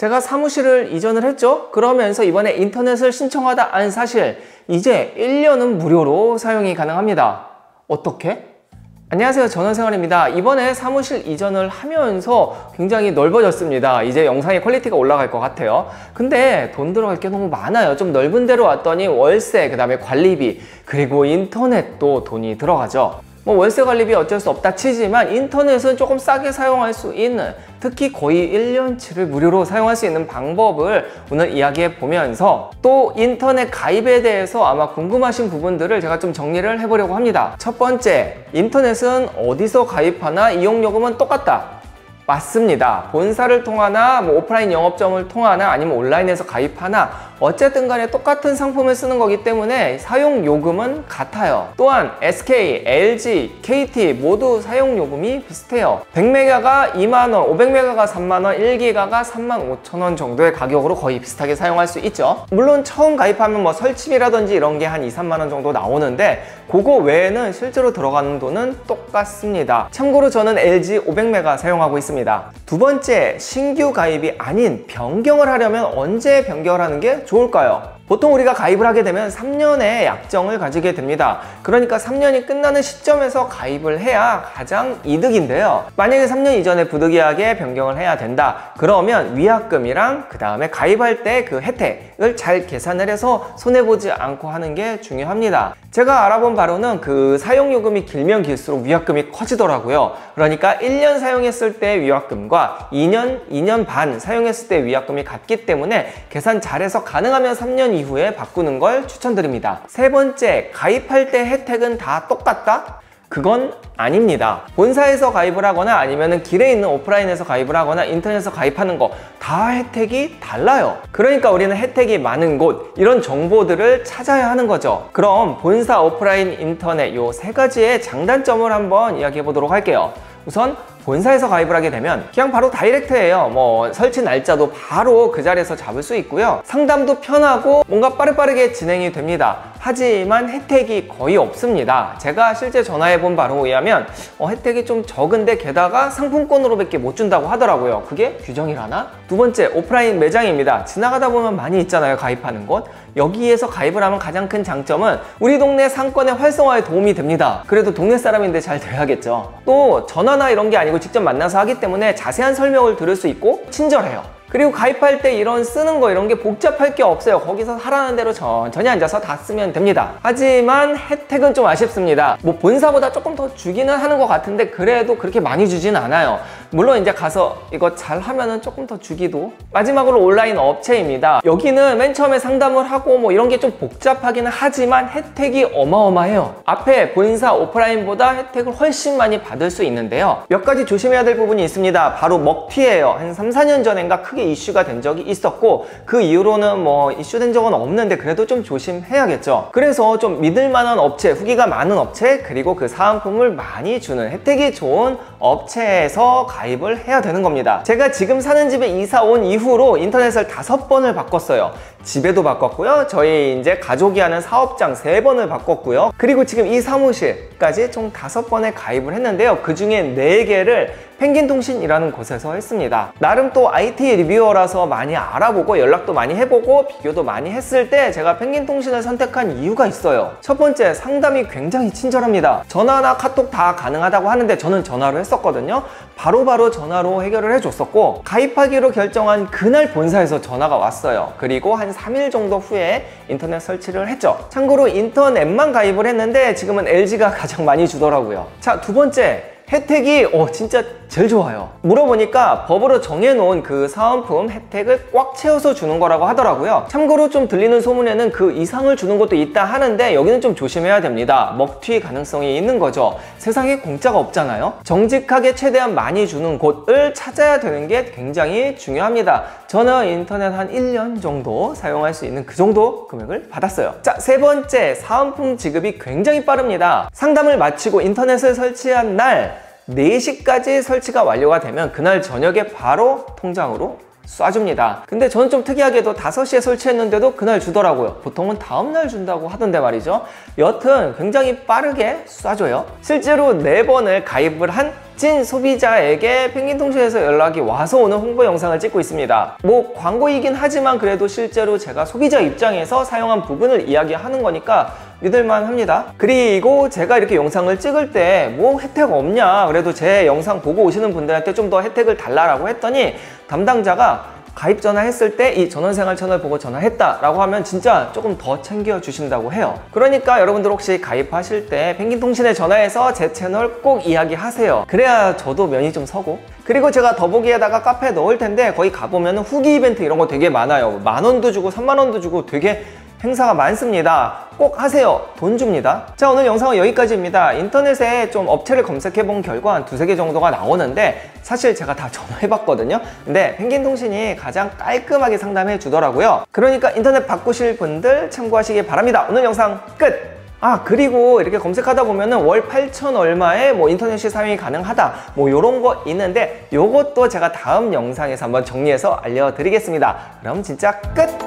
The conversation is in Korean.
제가 사무실을 이전을 했죠. 그러면서 이번에 인터넷을 신청하다 안 사실 이제 1년은 무료로 사용이 가능합니다. 어떻게? 안녕하세요, 전원생활입니다. 이번에 사무실 이전을 하면서 굉장히 넓어졌습니다. 이제 영상의 퀄리티가 올라갈 것 같아요. 근데 돈 들어갈 게 너무 많아요. 좀 넓은 데로 왔더니 월세, 그 다음에 관리비, 그리고 인터넷도 돈이 들어가죠. 뭐 월세 관리비 어쩔 수 없다 치지만 인터넷은 조금 싸게 사용할 수 있는, 특히 거의 1년치를 무료로 사용할 수 있는 방법을 오늘 이야기해 보면서 또 인터넷 가입에 대해서 아마 궁금하신 부분들을 제가 좀 정리를 해보려고 합니다. 첫 번째, 인터넷은 어디서 가입하나 이용요금은 똑같다. 맞습니다. 본사를 통하나 뭐 오프라인 영업점을 통하나 아니면 온라인에서 가입하나 어쨌든 간에 똑같은 상품을 쓰는 거기 때문에 사용 요금은 같아요. 또한 SK, LG, KT 모두 사용 요금이 비슷해요. 100메가가 2만원, 500메가가 3만원, 1기가가 35,000원 정도의 가격으로 거의 비슷하게 사용할 수 있죠. 물론 처음 가입하면 뭐 설치비라든지 이런 게 한 2, 3만원 정도 나오는데 그거 외에는 실제로 들어가는 돈은 똑같습니다. 참고로 저는 LG 500메가 사용하고 있습니다. 두 번째, 신규 가입이 아닌 변경을 하려면 언제 변경을 하는 게 좋을까요? 보통 우리가 가입을 하게 되면 3년의 약정을 가지게 됩니다. 그러니까 3년이 끝나는 시점에서 가입을 해야 가장 이득인데요. 만약에 3년 이전에 부득이하게 변경을 해야 된다. 그러면 위약금이랑 그 다음에 가입할 때 그 혜택을 잘 계산을 해서 손해보지 않고 하는 게 중요합니다. 제가 알아본 바로는 그 사용요금이 길면 길수록 위약금이 커지더라고요. 그러니까 1년 사용했을 때 위약금과 2년 반 사용했을 때 위약금이 같기 때문에 계산 잘해서 가능하면 3년 이후에 바꾸는 걸 추천드립니다. 세 번째, 가입할 때 혜택은 다 똑같다? 그건 아닙니다. 본사에서 가입을 하거나 아니면 길에 있는 오프라인에서 가입을 하거나 인터넷에서 가입하는 거 다 혜택이 달라요. 그러니까 우리는 혜택이 많은 곳, 이런 정보들을 찾아야 하는 거죠. 그럼 본사, 오프라인, 인터넷 요 세 가지의 장단점을 한번 이야기해 보도록 할게요. 우선 본사에서 가입을 하게 되면 그냥 바로 다이렉트예요. 뭐 설치 날짜도 바로 그 자리에서 잡을 수 있고요. 상담도 편하고 뭔가 빠르게 진행이 됩니다. 하지만 혜택이 거의 없습니다. 제가 실제 전화해 본 바로 의하면 혜택이 좀 적은데 게다가 상품권으로 밖에 못 준다고 하더라고요. 그게 규정이라나? 두 번째, 오프라인 매장입니다. 지나가다 보면 많이 있잖아요, 가입하는 곳. 여기에서 가입을 하면 가장 큰 장점은 우리 동네 상권의 활성화에 도움이 됩니다. 그래도 동네 사람인데 잘 돼야겠죠. 또 전화나 이런 게 아니고 직접 만나서 하기 때문에 자세한 설명을 들을 수 있고 친절해요. 그리고 가입할 때 이런 쓰는 거 이런 게 복잡할 게 없어요. 거기서 하라는 대로 천천히 앉아서 다 쓰면 됩니다. 하지만 혜택은 좀 아쉽습니다. 뭐 본사보다 조금 더 주기는 하는 것 같은데 그래도 그렇게 많이 주진 않아요. 물론 이제 가서 이거 잘 하면은 조금 더 주기도. 마지막으로 온라인 업체입니다. 여기는 맨 처음에 상담을 하고 뭐 이런 게 좀 복잡하기는 하지만 혜택이 어마어마해요. 앞에 본사 오프라인보다 혜택을 훨씬 많이 받을 수 있는데요. 몇 가지 조심해야 될 부분이 있습니다. 바로 먹튀예요. 한 3, 4년 전인가 크게 이슈가 된 적이 있었고 그 이후로는 뭐 이슈된 적은 없는데 그래도 좀 조심해야겠죠. 그래서 좀 믿을 만한 업체, 후기가 많은 업체, 그리고 그 사은품을 많이 주는 혜택이 좋은 업체에서 가입을 해야 되는 겁니다. 제가 지금 사는 집에 이사 온 이후로 인터넷을 5번을 바꿨어요. 집에도 바꿨고요. 저희 이제 가족이 하는 사업장 3번을 바꿨고요. 그리고 지금 이 사무실까지 총 5번에 가입을 했는데요. 그 중에 4개를 펭귄통신이라는 곳에서 했습니다. 나름 또 IT 리뷰어라서 많이 알아보고 연락도 많이 해보고 비교도 많이 했을 때 제가 펭귄통신을 선택한 이유가 있어요. 첫 번째, 상담이 굉장히 친절합니다. 전화나 카톡 다 가능하다고 하는데 저는 전화로 했었거든요. 바로바로 전화로 해결을 해줬었고 가입하기로 결정한 그날 본사에서 전화가 왔어요. 그리고 한 3일 정도 후에 인터넷 설치를 했죠. 참고로 인터넷만 가입을 했는데 지금은 LG가 가장 많이 주더라고요. 자, 두 번째, 혜택이 진짜 제일 좋아요. 물어보니까 법으로 정해놓은 그 사은품 혜택을 꽉 채워서 주는 거라고 하더라고요. 참고로 좀 들리는 소문에는 그 이상을 주는 것도 있다 하는데 여기는 좀 조심해야 됩니다. 먹튀 가능성이 있는 거죠. 세상에 공짜가 없잖아요. 정직하게 최대한 많이 주는 곳을 찾아야 되는 게 굉장히 중요합니다. 저는 인터넷 한 1년 정도 사용할 수 있는 그 정도 금액을 받았어요. 자, 세 번째, 사은품 지급이 굉장히 빠릅니다. 상담을 마치고 인터넷을 설치한 날 4시까지 설치가 완료가 되면 그날 저녁에 바로 통장으로 쏴줍니다. 근데 저는 좀 특이하게도 5시에 설치했는데도 그날 주더라고요. 보통은 다음날 준다고 하던데 말이죠. 여튼 굉장히 빠르게 쏴줘요. 실제로 4번을 가입을 한 찐 소비자에게 펭귄통신에서 연락이 와서 오는 홍보 영상을 찍고 있습니다. 뭐 광고이긴 하지만 그래도 실제로 제가 소비자 입장에서 사용한 부분을 이야기하는 거니까 믿을만 합니다. 그리고 제가 이렇게 영상을 찍을 때 뭐 혜택 없냐, 그래도 제 영상 보고 오시는 분들한테 좀 더 혜택을 달라고 했더니 담당자가 가입 전화했을 때 이 전원생활 채널 보고 전화했다 라고 하면 진짜 조금 더 챙겨주신다고 해요. 그러니까 여러분들 혹시 가입하실 때 펭귄통신에 전화해서 제 채널 꼭 이야기하세요. 그래야 저도 면이 좀 서고. 그리고 제가 더보기에다가 카페에 넣을 텐데 거기 가보면 후기 이벤트 이런 거 되게 많아요. 10,000원도 주고 30,000원도 주고 되게 행사가 많습니다. 꼭 하세요. 돈 줍니다. 자, 오늘 영상은 여기까지입니다. 인터넷에 좀 업체를 검색해 본 결과 한 2-3개 정도가 나오는데 사실 제가 다 전화해 봤거든요. 근데 펭귄통신이 가장 깔끔하게 상담해 주더라고요. 그러니까 인터넷 바꾸실 분들 참고하시기 바랍니다. 오늘 영상 끝! 아, 그리고 이렇게 검색하다 보면은 월 8,000 얼마에 뭐 인터넷이 사용이 가능하다 뭐 요런 거 있는데 요것도 제가 다음 영상에서 한번 정리해서 알려드리겠습니다. 그럼 진짜 끝!